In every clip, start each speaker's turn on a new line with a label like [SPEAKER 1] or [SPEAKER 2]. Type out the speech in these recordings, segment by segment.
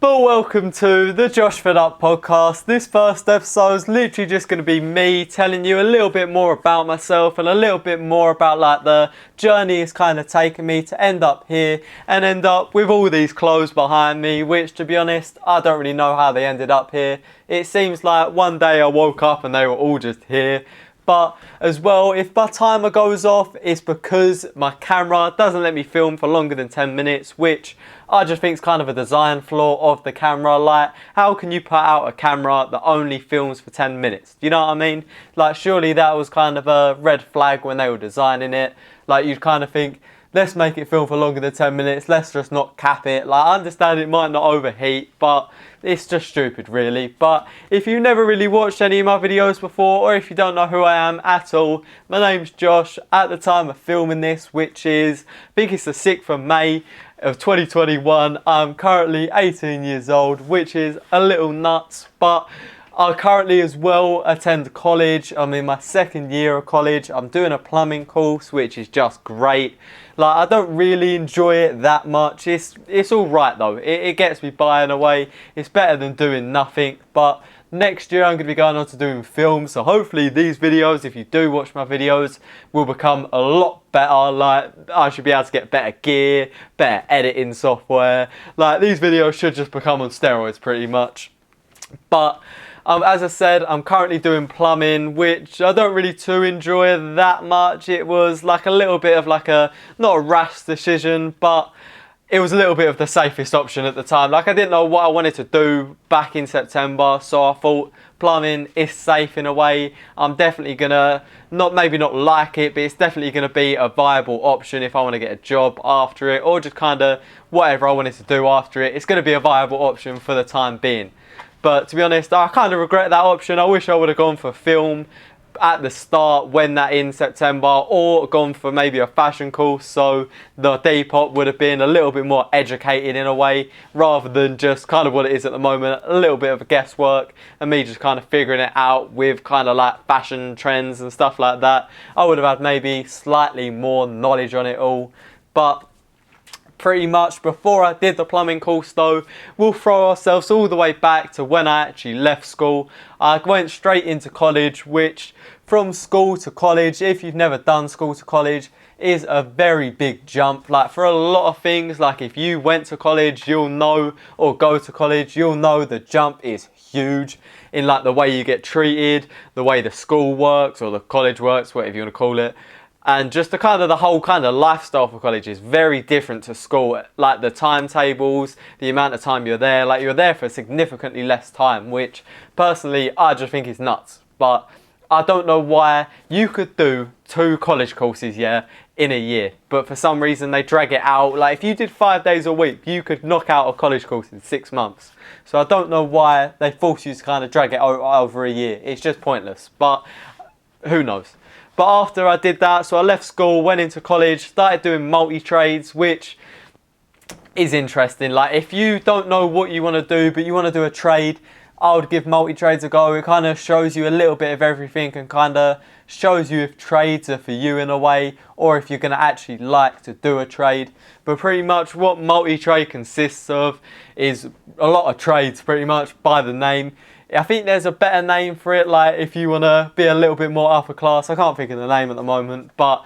[SPEAKER 1] But welcome to the Joshfedup podcast. This first episode is literally just going to be me telling you a little bit more about myself and a little bit more about like the journey it's kind of taken me to end up here and end up with all these clothes behind me, which to be honest, I don't really know how they ended up here. It seems like one day I woke up and they were all just here. But as well, if my timer goes off, it's because my camera doesn't let me film for longer than 10 minutes, which I just think is kind of a design flaw of the camera. Like, how can you put out a camera that only films for 10 minutes? Do you know what I mean? Like, surely that was kind of a red flag when they were designing it. Like, you'd kind of think, let's make it film for longer than 10 minutes. Let's just not cap it. Like, I understand it might not overheat, but it's just stupid, really. But if you've never really watched any of my videos before, or if you don't know who I am at all, my name's Josh. At the time of filming this, which is, I think it's the 6th of May of 2021, I'm currently 18 years old, which is a little nuts, but I currently as well attend college. I'm in my second year of college. I'm doing a plumbing course, which is just great. Like, I don't really enjoy it that much. It's all right though. It gets me by in a way. It's better than doing nothing. But next year I'm going to be going on to doing film. So hopefully these videos, if you do watch my videos, will become a lot better. Like, I should be able to get better gear, better editing software. Like, these videos should just become on steroids pretty much. But as I said, I'm currently doing plumbing, which I don't really too enjoy that much. It was like a little bit of like not a rash decision, but it was a little bit of the safest option at the time. Like, I didn't know what I wanted to do back in September, so I thought plumbing is safe in a way. I'm definitely gonna, maybe not like it, but it's definitely gonna be a viable option if I want to get a job after it, or just kind of whatever I wanted to do after it. It's gonna be a viable option for the time being. But to be honest, I kind of regret that option. I wish I would have gone for film at the start when that in September, or gone for maybe a fashion course, so the Depop would have been a little bit more educated in a way, rather than just kind of what it is at the moment, a little bit of guesswork and me just kind of figuring it out with kind of like fashion trends and stuff like that. I would have had maybe slightly more knowledge on it all. But pretty much before I did the plumbing course though, we'll throw ourselves all the way back to when I actually left school. I went straight into college, which from school to college, if you've never done school to college, is a very big jump. Like, for a lot of things, like if you went to college, you'll know, or go to college, you'll know the jump is huge in like the way you get treated, the way the school works or the college works, whatever you want to call it. And just the whole kind of lifestyle for college is very different to school. Like the timetables, the amount of time you're there, like you're there for significantly less time, which personally I just think is nuts. But I don't know why you could do 2 college courses, in a year, but for some reason they drag it out. Like, if you did 5 days a week, you could knock out a college course in 6 months. So I don't know why they force you to kind of drag it over a year. It's just pointless, but who knows. But after I did that, so I left school, went into college, started doing multi-trades, which is interesting. Like, if you don't know what you want to do, but you want to do a trade, I would give multi-trades a go. It kind of shows you a little bit of everything and kind of shows you if trades are for you in a way, or if you're going to actually like to do a trade. But pretty much what multi-trade consists of is a lot of trades, pretty much by the name. I think there's a better name for it, like if you want to be a little bit more upper class. I can't think of the name at the moment, but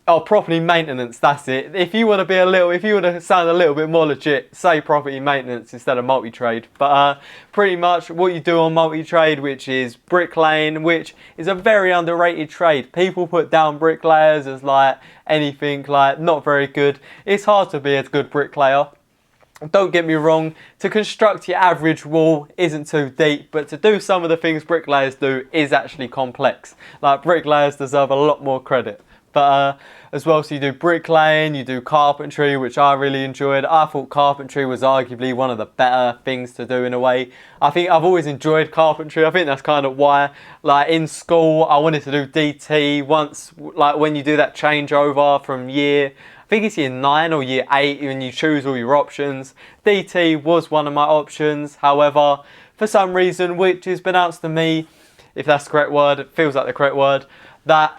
[SPEAKER 1] property maintenance, that's it. If you want to sound a little bit more legit, say property maintenance instead of multi-trade. But pretty much what you do on multi-trade, which is bricklaying, which is a very underrated trade. People put down bricklayers as like anything, like not very good. It's hard to be a good bricklayer. Don't get me wrong, to construct your average wall isn't too deep, but to do some of the things bricklayers do is actually complex. Like, bricklayers deserve a lot more credit. But as well, so you do bricklaying, you do carpentry, which I really enjoyed. I thought carpentry was arguably one of the better things to do in a way. I think I've always enjoyed carpentry. I think that's kind of why, like in school, I wanted to do DT once, like when you do that changeover from I think it's year 9 or year 8 when you choose all your options. DT was one of my options. However, for some reason, which has been announced to me, if that's the correct word, it feels like the correct word, that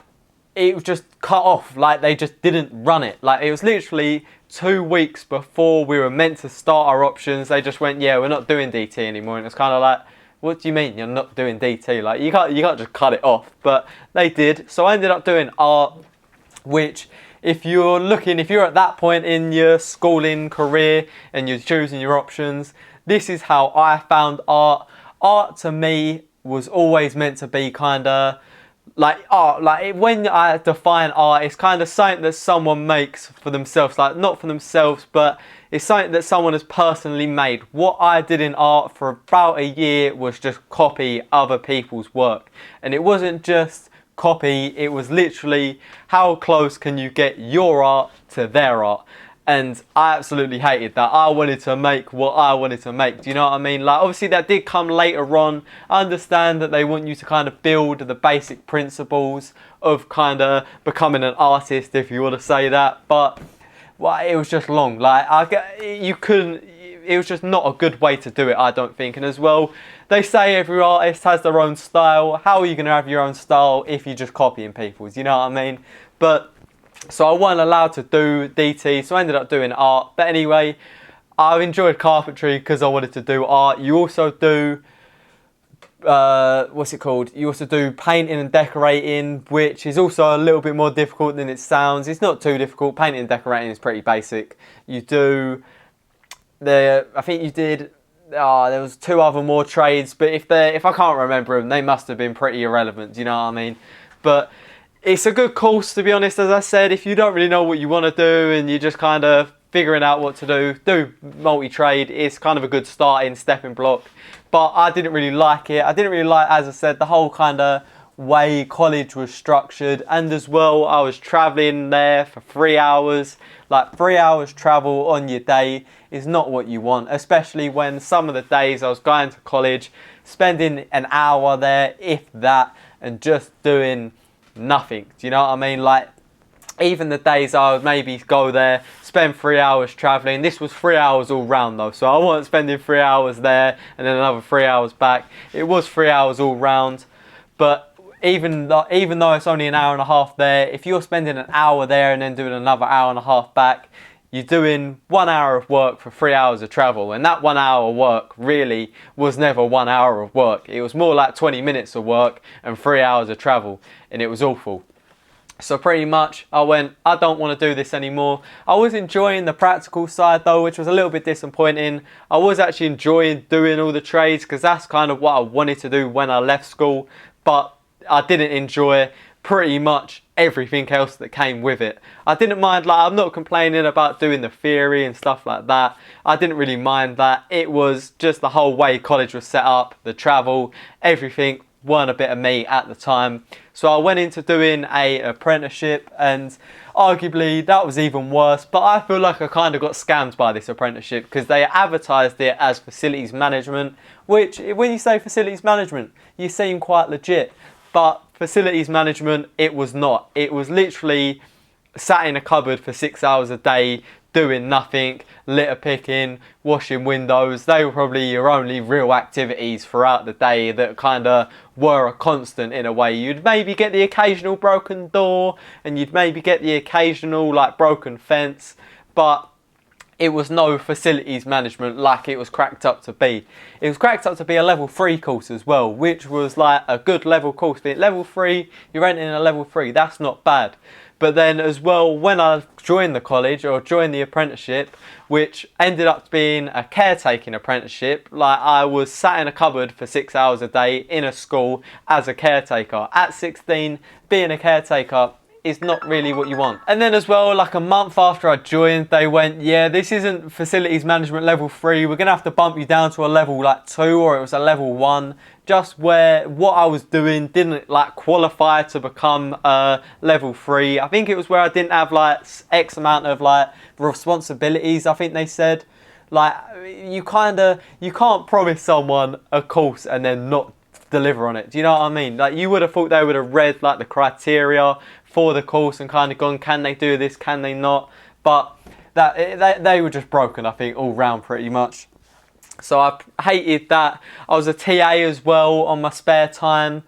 [SPEAKER 1] it was just cut off. Like, they just didn't run it. Like, it was literally 2 weeks before we were meant to start our options. They just went, yeah, we're not doing DT anymore. And it's kind of like, what do you mean you're not doing DT? Like, you can't just cut it off. But they did. So I ended up doing art, which, if you're at that point in your schooling career and you're choosing your options, this is how I found art. Art to me was always meant to be kind of like art. Like, when I define art, it's kind of something that someone makes for themselves. Like, not for themselves, but it's something that someone has personally made. What I did in art for about a year was just copy other people's work. And it wasn't just copy, it was literally, how close can you get your art to their art? And I absolutely hated that. I wanted to make what I wanted to make. Do you know what I mean? Like, obviously that did come later on. I understand that they want you to kind of build the basic principles of kind of becoming an artist, if you want to say that. But well, it was just long. Like, it was just not a good way to do it, I don't think. And as well, they say every artist has their own style. How are you going to have your own style if you're just copying people's? You know what I mean? But so I wasn't allowed to do DT, so I ended up doing art. But anyway, I enjoyed carpentry because I wanted to do art. You also do, what's it called? You also do painting and decorating, which is also a little bit more difficult than it sounds. It's not too difficult. Painting and decorating is pretty basic. You do, I think you did, there was 2 other more trades, but if I can't remember them, they must have been pretty irrelevant. Do you know what I mean? But it's a good course, to be honest. As I said, if you don't really know what you want to do and you're just kind of figuring out what to do multi-trade. It's kind of a good starting stepping block. But I didn't really like it. I didn't really like, as I said, the whole kind of way college was structured. And as well, I was travelling there for 3 hours. Like, 3 hours travel on your day is not what you want, especially when some of the days I was going to college, spending an hour there, if that, and just doing nothing. Do you know what I mean? Like, even the days I would maybe go there, spend 3 hours travelling. This was 3 hours all round though, so I wasn't spending 3 hours there and then another 3 hours back. It was 3 hours all round. But even though it's only an hour and a half there, if you're spending an hour there and then doing another hour and a half back, you're doing 1 hour of work for 3 hours of travel. And that 1 hour of work really was never 1 hour of work. It was more like 20 minutes of work and 3 hours of travel. And it was awful. So pretty much I went, I don't want to do this anymore. I was enjoying the practical side though, which was a little bit disappointing. I was actually enjoying doing all the trades because that's kind of what I wanted to do when I left school. But I didn't enjoy pretty much everything else that came with it. I didn't mind, like, I'm not complaining about doing the theory and stuff like that. I didn't really mind that. It was just the whole way college was set up, the travel, everything weren't a bit of me at the time. So I went into doing a apprenticeship, and arguably that was even worse. But I feel like I kind of got scammed by this apprenticeship because they advertised it as facilities management, which, when you say facilities management, you seem quite legit. But facilities management, it was not. It was literally sat in a cupboard for 6 hours a day, doing nothing, litter picking, washing windows. They were probably your only real activities throughout the day that kind of were a constant in a way. You'd maybe get the occasional broken door and you'd maybe get the occasional like broken fence, but it was no facilities management like it was cracked up to be. It was cracked up to be a level 3 course as well, which was like a good level course. But level 3, you're entering a level 3, that's not bad. But then as well, when I joined the college or joined the apprenticeship, which ended up being a caretaking apprenticeship, like I was sat in a cupboard for 6 hours a day in a school as a caretaker. At 16, being a caretaker is not really what you want. And then as well, like a month after I joined, they went, yeah, this isn't facilities management level 3. We're going to have to bump you down to a level like 2, or it was a level 1. Just where what I was doing didn't like qualify to become level 3. I think it was where I didn't have like X amount of like responsibilities, I think they said. Like, you can't promise someone a course and then not deliver on it. Do you know what I mean? Like, you would have thought they would have read like the criteria for the course and kind of gone, can they do this, can they not? But they were just broken, I think, all round pretty much. So I hated that. I was a TA as well on my spare time,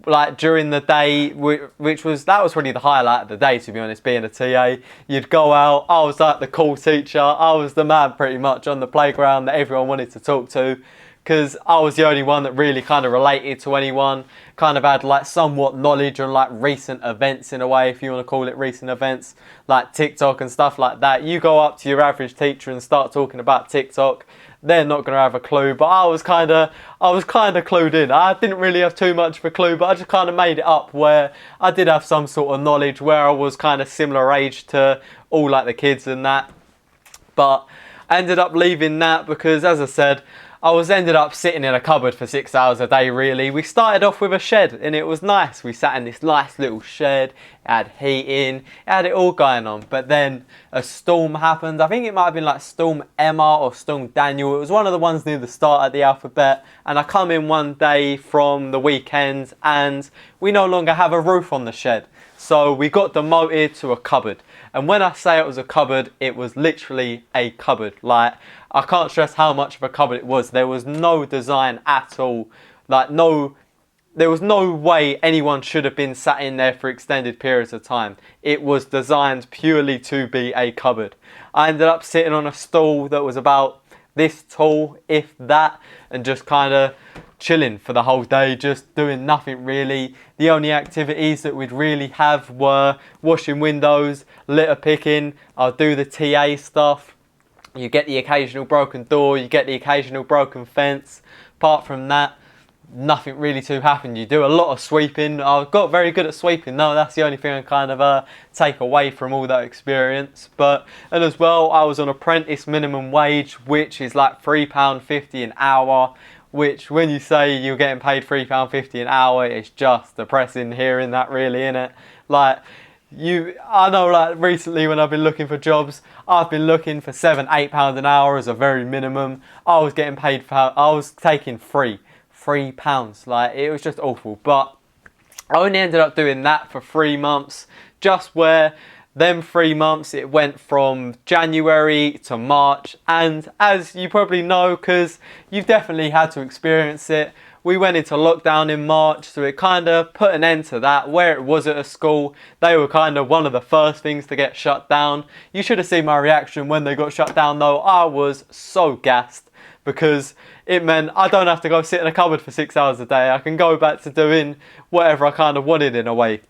[SPEAKER 1] like during the day, which was really the highlight of the day, to be honest, being a TA. You'd go out, I was like the cool teacher, I was the man pretty much on the playground that everyone wanted to talk to, because I was the only one that really kind of related to anyone, kind of had like somewhat knowledge on like recent events in a way, if you want to call it recent events, like TikTok and stuff like that. You go up to your average teacher and start talking about TikTok, they're not going to have a clue, but I was kind of clued in. I didn't really have too much of a clue, but I just kind of made it up where I did have some sort of knowledge, where I was kind of similar age to all like the kids and that. But I ended up leaving that because, as I said, I ended up sitting in a cupboard for 6 hours a day, really. We started off with a shed and it was nice. We sat in this nice little shed, it had heating, it had it all going on. But then a storm happened. I think it might have been like Storm Emma or Storm Daniel. It was one of the ones near the start of the alphabet. And I come in one day from the weekend and we no longer have a roof on the shed. So we got demoted to a cupboard. And when I say it was a cupboard, it was literally a cupboard. Like, I can't stress how much of a cupboard it was. There was no design at all. Like, there was no way anyone should have been sat in there for extended periods of time. It was designed purely to be a cupboard. I ended up sitting on a stool that was about this tall, if that, and just kind of chilling for the whole day, just doing nothing really. The only activities that we'd really have were washing windows, litter picking. I'll do the TA stuff. You get the occasional broken door, you get the occasional broken fence. Apart from that, nothing really too happened. You do a lot of sweeping. I got very good at sweeping though. That's the only thing I kind of take away from all that experience. And as well, I was on apprentice minimum wage, which is like £3.50 an hour, which when you say you're getting paid £3.50 an hour, it's just depressing hearing that, really, innit? Like, I know, like, recently when I've been looking for jobs, I've been looking for £7-8 an hour as a very minimum. I was getting paid I was taking £3. Like, it was just awful. But I only ended up doing that for 3 months, just where them 3 months it went from January to March. And as you probably know, because you've definitely had to experience it, we went into lockdown in March, so it kind of put an end to that. Where it was at a school, they were kind of one of the first things to get shut down. You should have seen my reaction when they got shut down though. I was so gassed, because it meant I don't have to go sit in a cupboard for 6 hours a day. I can go back to doing whatever I kind of wanted in a way.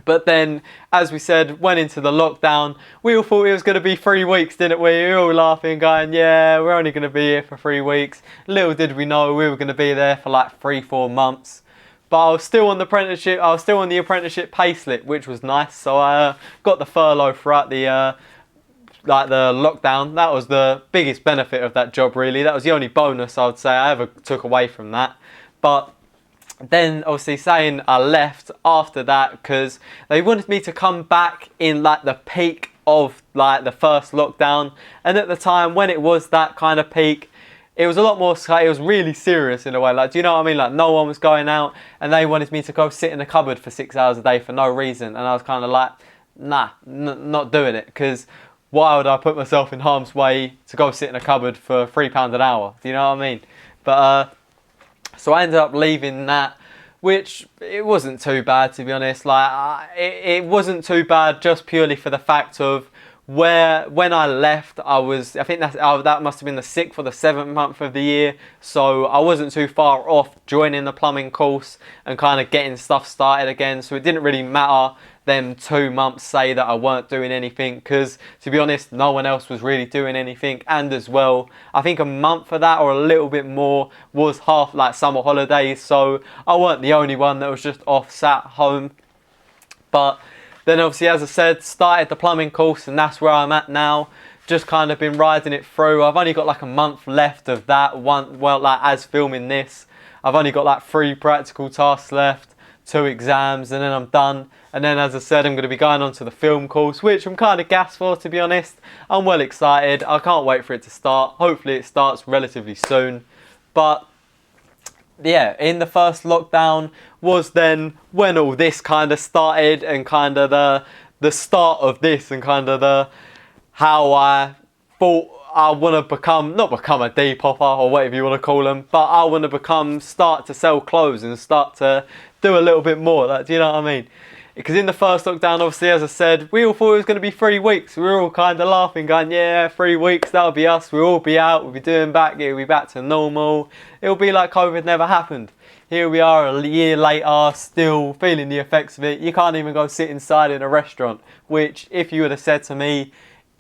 [SPEAKER 1] But then, as we said, went into the lockdown. We all thought it was going to be 3 weeks, didn't we? We were all laughing, going, yeah, we're only going to be here for 3 weeks. Little did we know we were going to be there for like 3-4 months. But I was still on the apprenticeship. I was still on the apprenticeship payslip, which was nice. So I got the furlough throughout the lockdown. That was the biggest benefit of that job, really. That was the only bonus I would say I ever took away from that. But then obviously saying I left after that because they wanted me to come back in like the peak of like the first lockdown. And at the time when it was that kind of peak, it was a lot more, it was really serious in a way. Like, do you know what I mean? Like, no one was going out and they wanted me to go sit in a cupboard for 6 hours a day for no reason. And I was kind of like, nah, not doing it, because why would I put myself in harm's way to go sit in a cupboard for £3 an hour? Do you know what I mean? But so I ended up leaving that, which it wasn't too bad, to be honest. Like, it wasn't too bad just purely for the fact of when I left, I think that must have been the 6th or the 7th month of the year. So I wasn't too far off joining the plumbing course and kind of getting stuff started again. So it didn't really matter them 2 months say that I weren't doing anything, because to be honest, no one else was really doing anything. And as well, I think a month of that or a little bit more was half like summer holidays, so I weren't the only one that was just off sat home. But then obviously, as I said, started the plumbing course, and that's where I'm at now. Just kind of been riding it through. I've only got like a month left of that as filming this, I've only got like 3 practical tasks left, 2 exams, and then I'm done. And then, as I said, I'm going to be going on to the film course, which I'm kind of gassed for, to be honest. I'm well excited. I can't wait for it to start. Hopefully it starts relatively soon. But yeah, in the first lockdown was then when all this kind of started, and kind of the start of this, and kind of how I thought I want to not become a Depopper or whatever you want to call them, but I want to start to sell clothes and start to do a little bit more. Like, do you know what I mean? Because in the first lockdown, obviously, as I said, we all thought it was going to be 3 weeks. We were all kind of laughing, going, yeah, 3 weeks, that'll be us. We'll all be out, we'll be doing it'll be back to normal. It'll be like COVID never happened. Here we are a year later, still feeling the effects of it. You can't even go sit inside in a restaurant, which if you would have said to me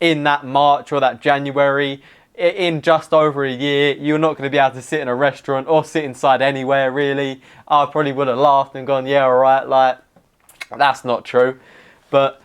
[SPEAKER 1] in that March or that January, in just over a year, you're not going to be able to sit in a restaurant or sit inside anywhere, really. I probably would have laughed and gone, yeah, all right, like, that's not true. But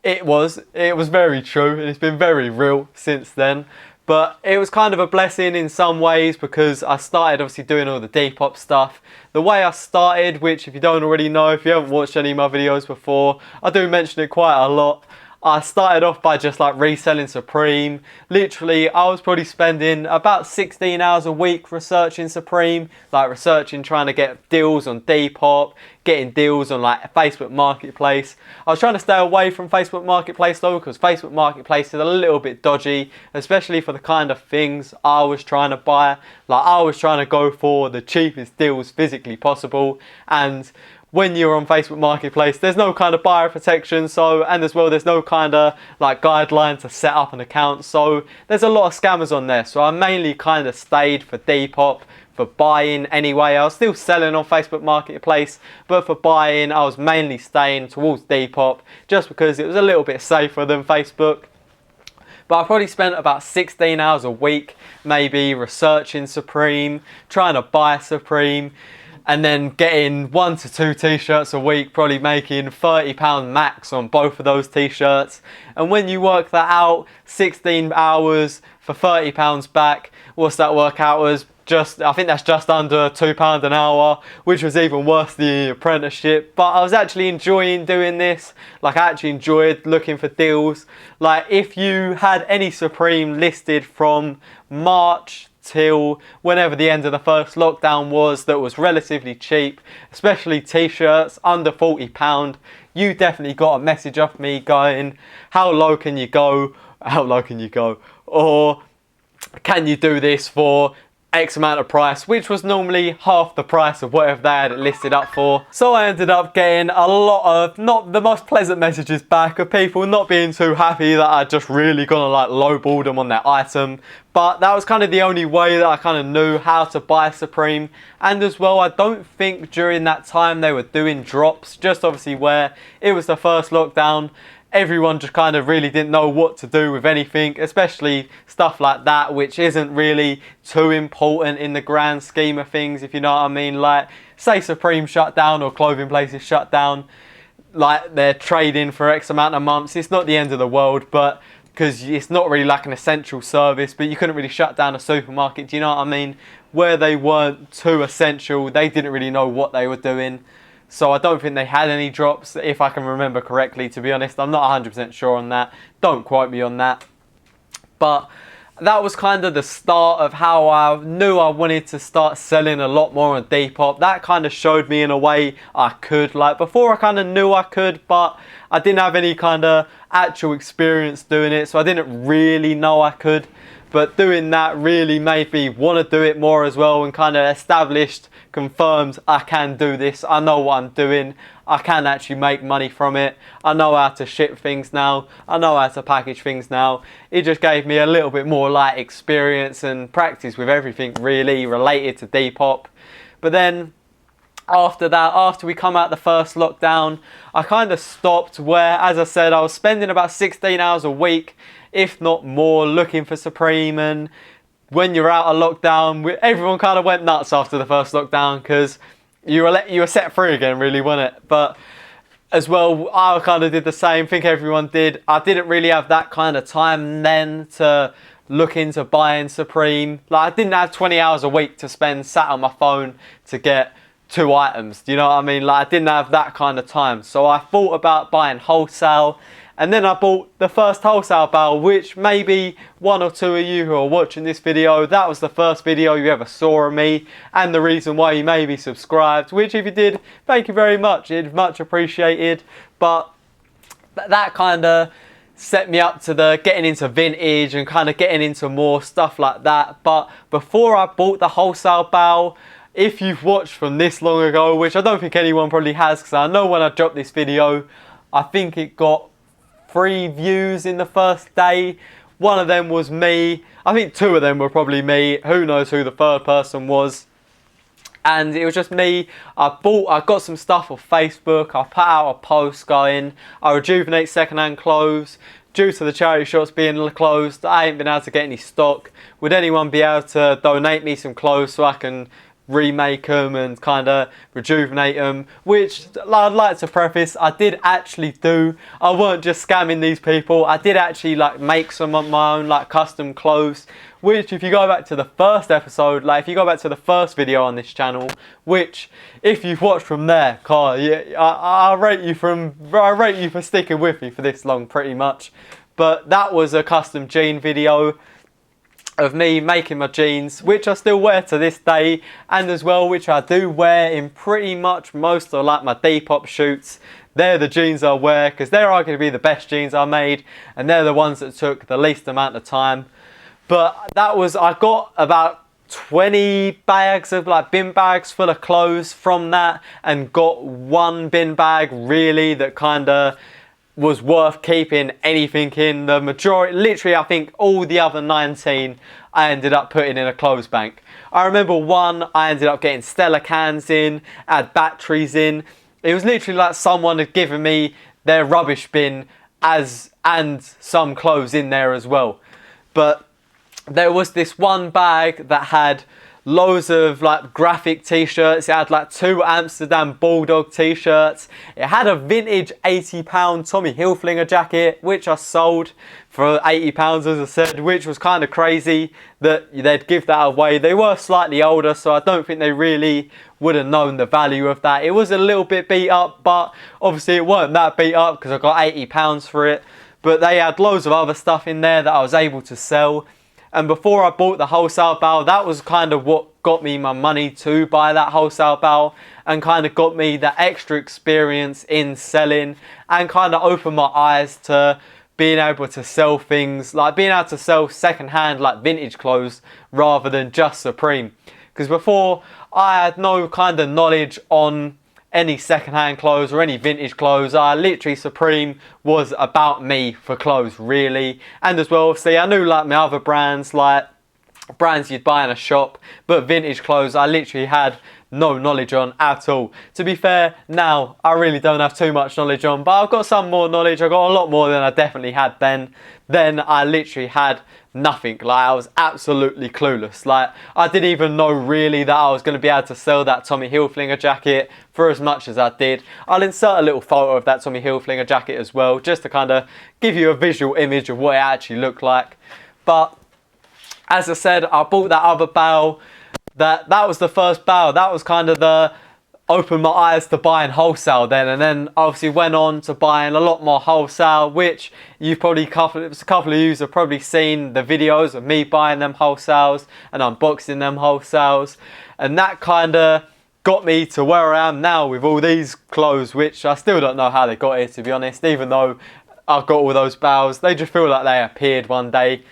[SPEAKER 1] it was very true, and it's been very real since then. But it was kind of a blessing in some ways, because I started obviously doing all the Depop stuff. The way I started, which if you don't already know, if you haven't watched any of my videos before, I do mention it quite a lot. I started off by just like reselling Supreme. Literally, I was probably spending about 16 hours a week researching Supreme, like researching, trying to get deals on Depop, getting deals on like Facebook Marketplace. I was trying to stay away from Facebook Marketplace though, because Facebook Marketplace is a little bit dodgy, especially for the kind of things I was trying to buy. Like, I was trying to go for the cheapest deals physically possible, and when you're on Facebook Marketplace, there's no kind of buyer protection, and as well, there's no kind of like guideline to set up an account. So there's a lot of scammers on there. So I mainly kind of stayed for Depop for buying anyway. I was still selling on Facebook Marketplace, but for buying, I was mainly staying towards Depop just because it was a little bit safer than Facebook. But I probably spent about 16 hours a week, maybe researching Supreme, trying to buy Supreme, and then getting 1 to 2 t-shirts a week, probably making £30 max on both of those t-shirts. And when you work that out, 16 hours for £30 back, what's that work out as? I think that's just under £2 an hour, which was even worse than the apprenticeship. But I was actually enjoying doing this. Like, I actually enjoyed looking for deals. Like, if you had any Supreme listed from March till whenever the end of the first lockdown was, that was relatively cheap, especially t-shirts under £40, you definitely got a message off me going, how low can you go, or can you do this for X amount of price, which was normally half the price of whatever they had it listed up for. So I ended up getting a lot of not the most pleasant messages back of people not being too happy that I'd just really gonna like lowball them on their item. But that was kind of the only way that I kind of knew how to buy Supreme. And as well, I don't think during that time they were doing drops, just obviously where it was the first lockdown. Everyone just kind of really didn't know what to do with anything, especially stuff like that, which isn't really too important in the grand scheme of things, if you know what I mean. Like, say Supreme shut down or clothing places shut down, like they're trading for X amount of months. It's not the end of the world, but because it's not really like an essential service, but you couldn't really shut down a supermarket, do you know what I mean? Where they weren't too essential, they didn't really know what they were doing. So I don't think they had any drops, if I can remember correctly, to be honest. I'm not 100% sure on that. Don't quote me on that. But that was kind of the start of how I knew I wanted to start selling a lot more on Depop. That kind of showed me in a way I could. Like, before I kind of knew I could, but I didn't have any kind of actual experience doing it, so I didn't really know I could. But doing that really made me want to do it more as well, and kind of confirmed I can do this. I know what I'm doing. I can actually make money from it. I know how to ship things now. I know how to package things now. It just gave me a little bit more like experience and practice with everything really related to Depop. But then after that, after we come out the first lockdown, I kind of stopped where, as I said, I was spending about 16 hours a week, if not more, looking for Supreme. And when you're out of lockdown, everyone kind of went nuts after the first lockdown, because you were set free again, really, wasn't it? But as well, I kind of did the same. I think everyone did. I didn't really have that kind of time then to look into buying Supreme. Like, I didn't have 20 hours a week to spend sat on my phone to get 2 items. Do you know what I mean? Like, I didn't have that kind of time. So I thought about buying wholesale. And then I bought the first wholesale barrel, which maybe 1 or 2 of you who are watching this video, that was the first video you ever saw of me, and the reason why you maybe subscribed, which if you did, thank you very much, it's much appreciated. But that kind of set me up to the getting into vintage and kind of getting into more stuff like that. But before I bought the wholesale bow, if you've watched from this long ago, which I don't think anyone probably has, because I know when I dropped this video, I think it got 3 views in the first day. One of them was me. I think 2 of them were probably me. Who knows who the third person was. And it was just me. I got some stuff off Facebook. I put out a post going, I rejuvenate secondhand clothes. Due to the charity shops being closed, I ain't been able to get any stock. Would anyone be able to donate me some clothes so I can remake them and kind of rejuvenate them? Which I'd like to preface, I did actually do. I weren't just scamming these people. I did actually like make some of my own like custom clothes, which if you go back to the first episode, like if you go back to the first video on this channel, which if you've watched from there, Carl, yeah, I rate you for sticking with me for this long pretty much. But that was a custom jean video of me making my jeans, which I still wear to this day, and as well which I do wear in pretty much most of like my Depop shoots. They're the jeans I wear because they're arguably the best jeans I made, and they're the ones that took the least amount of time. But that was, I got about 20 bags of like bin bags full of clothes from that, and got 1 bin bag really that kind of was worth keeping anything in. The majority, literally I think all the other 19 I ended up putting in a clothes bank. I remember one I ended up getting Stella cans in, had batteries in. It was literally like someone had given me their rubbish bin and some clothes in there as well. But there was this one bag that had loads of like graphic t-shirts. It had like 2 Amsterdam Bulldog t-shirts. It had a vintage £80 Tommy Hilfiger jacket, which I sold for £80 as I said, which was kind of crazy that they'd give that away. They were slightly older, so I don't think they really would have known the value of that. It was a little bit beat up, but obviously it weren't that beat up because I got £80 for it. But they had loads of other stuff in there that I was able to sell. And before I bought the wholesale bow, that was kind of what got me my money to buy that wholesale bow, and kind of got me the extra experience in selling, and kind of opened my eyes to being able to sell things, like being able to sell second-hand like vintage clothes rather than just Supreme. Because before, I had no kind of knowledge on any second-hand clothes or any vintage clothes. Literally Supreme was about me for clothes really. And as well, see, I knew like my other brands, like brands you'd buy in a shop, but vintage clothes I literally had no knowledge on at all. To be fair, now I really don't have too much knowledge on, but I've got some more knowledge. I got a lot more than I definitely had then. Then I literally had nothing. Like I was absolutely clueless. Like I didn't even know really that I was going to be able to sell that Tommy Hilfiger jacket for as much as I did. I'll insert a little photo of that Tommy Hilfiger jacket as well, just to kind of give you a visual image of what it actually looked like. But as I said, I bought that other bow. That was the first bow. That was kind of the opened my eyes to buying wholesale then, and then obviously went on to buying a lot more wholesale, which you've probably a couple of you have probably seen the videos of me buying them wholesales and unboxing them wholesales, and that kind of got me to where I am now with all these clothes, which I still don't know how they got here, to be honest. Even though I've got all those bows, they just feel like they appeared one day.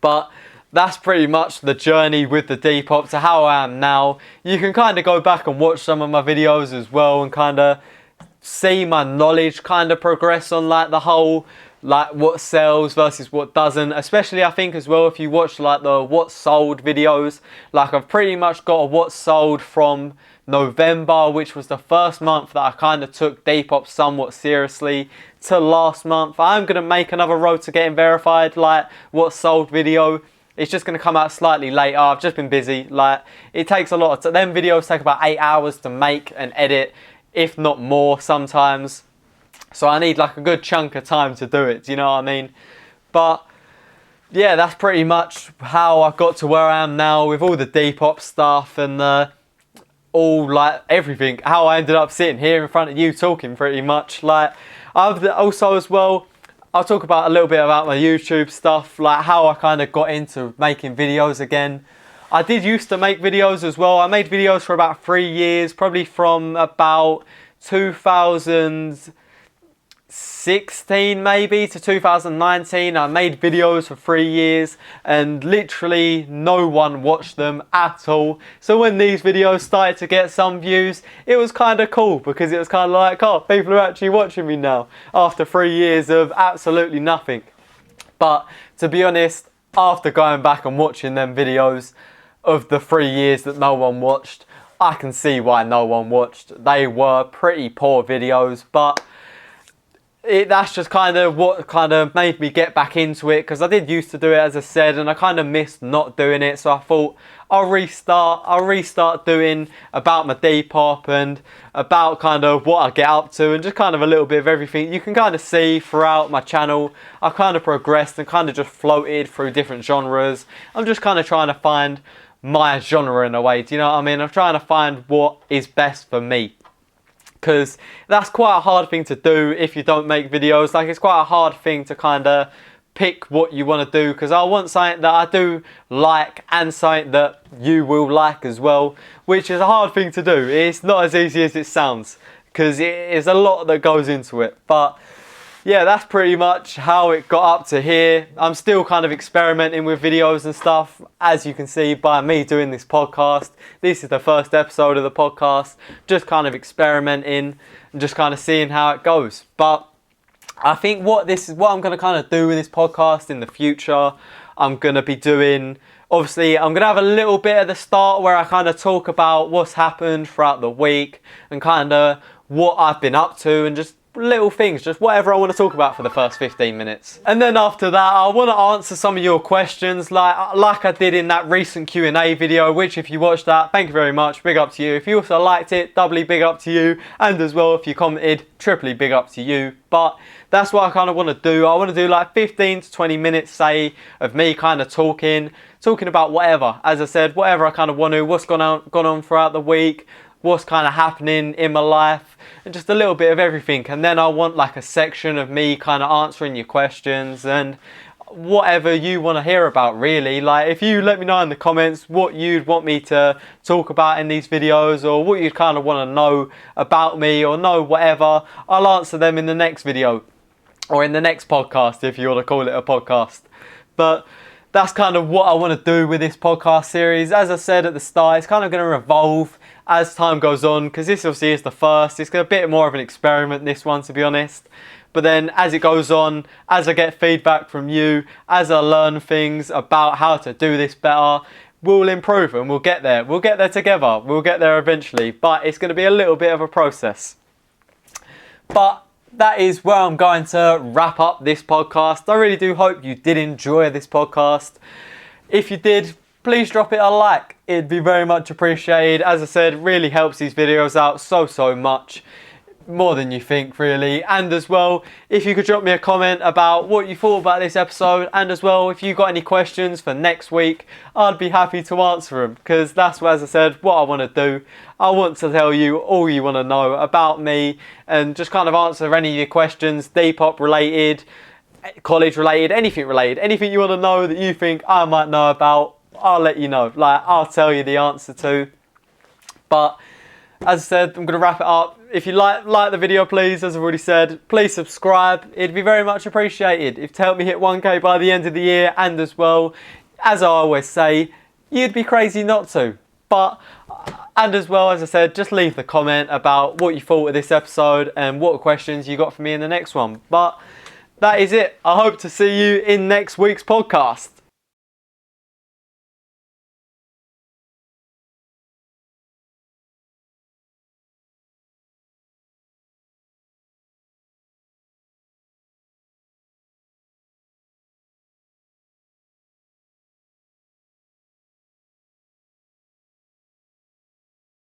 [SPEAKER 1] But that's pretty much the journey with the Depop to how I am now. You can kind of go back and watch some of my videos as well and kind of see my knowledge kind of progress on like the whole like what sells versus what doesn't. Especially I think as well if you watch like the what sold videos, like I've pretty much got a what sold from November, which was the first month that I kind of took Depop somewhat seriously, to last month. I'm going to make another road to getting verified like what sold video. It's just going to come out slightly later. I've just been busy. Like it takes a lot of time. Them videos take about 8 hours to make and edit, if not more sometimes. So I need like a good chunk of time to do it. Do you know what I mean? But yeah, that's pretty much how I got to where I am now with all the Depop stuff and all like everything. How I ended up sitting here in front of you talking pretty much. Like I've also as well, I'll talk about a little bit about my YouTube stuff, like how I kind of got into making videos again. I did used to make videos as well. I made videos for about 3 years, probably from about 2000, 2016 maybe to 2019. I made videos for 3 years and literally no one watched them at all. So when these videos started to get some views, it was kind of cool, because it was kind of like, oh, people are actually watching me now after 3 years of absolutely nothing. But to be honest, after going back and watching them videos of the 3 years that no one watched, I can see why no one watched. They were pretty poor videos, but that's just kind of what kind of made me get back into it, because I did used to do it, as I said, and I kind of missed not doing it. So I thought I'll restart doing about my Depop and about kind of what I get up to, and just kind of a little bit of everything. You can kind of see throughout my channel, I've kind of progressed and kind of just floated through different genres. I'm just kind of trying to find my genre in a way, do you know what I mean? I'm trying to find what is best for me, because that's quite a hard thing to do if you don't make videos. Like, it's quite a hard thing to kind of pick what you want to do, because I want something that I do like and something that you will like as well, which is a hard thing to do. It's not as easy as it sounds, because there's a lot that goes into it. But yeah, that's pretty much how it got up to here. I'm still kind of experimenting with videos and stuff, as you can see by me doing this podcast. This is the first episode of the podcast, just kind of experimenting and just kind of seeing how it goes. But I think what I'm going to kind of do with this podcast in the future, I'm going to be doing, obviously I'm going to have a little bit at the start where I kind of talk about what's happened throughout the week and kind of what I've been up to, and just little things, just whatever I want to talk about for the first 15 minutes. And then after that, I want to answer some of your questions like I did in that recent Q&A video, which if you watched that, thank you very much, big up to you. If you also liked it, doubly big up to you. And as well, if you commented, triply big up to you. But that's what I kind of want to do. I want to do like 15 to 20 minutes, say, of me kind of talking about whatever. As I said, whatever I kind of want to, what's gone on throughout the week, what's kind of happening in my life, and just a little bit of everything. And then I want like a section of me kind of answering your questions and whatever you want to hear about, really. Like, if you let me know in the comments what you'd want me to talk about in these videos, or what you'd kind of want to know about me, or know whatever, I'll answer them in the next video, or in the next podcast, if you want to call it a podcast. But that's kind of what I want to do with this podcast series. As I said at the start, it's kind of going to evolve as time goes on, because this obviously is the first. It's a bit more of an experiment, this one, to be honest. But then as it goes on, as I get feedback from you, as I learn things about how to do this better, we'll improve and we'll get there. We'll get there together. We'll get there eventually. But it's going to be a little bit of a process. But that is where I'm going to wrap up this podcast. I really do hope you did enjoy this podcast. If you did, please drop it a like. It'd be very much appreciated. As I said, it really helps these videos out so much. More than you think, really. And as well, if you could drop me a comment about what you thought about this episode, and as well, if you got any questions for next week, I'd be happy to answer them, because that's, as I said, what I want to do. I want to tell you all you want to know about me, and just kind of answer any of your questions, Depop related, college related, anything you want to know that you think I might know about, I'll let you know. Like, I'll tell you the answer to. But as I said, I'm going to wrap it up. If you like the video, please, as I've already said, please subscribe. It'd be very much appreciated if to help me hit 1K by the end of the year. And as well, as I always say, you'd be crazy not to. But, and as well, as I said, just leave the comment about what you thought of this episode and what questions you got for me in the next one. But that is it. I hope to see you in next week's podcast.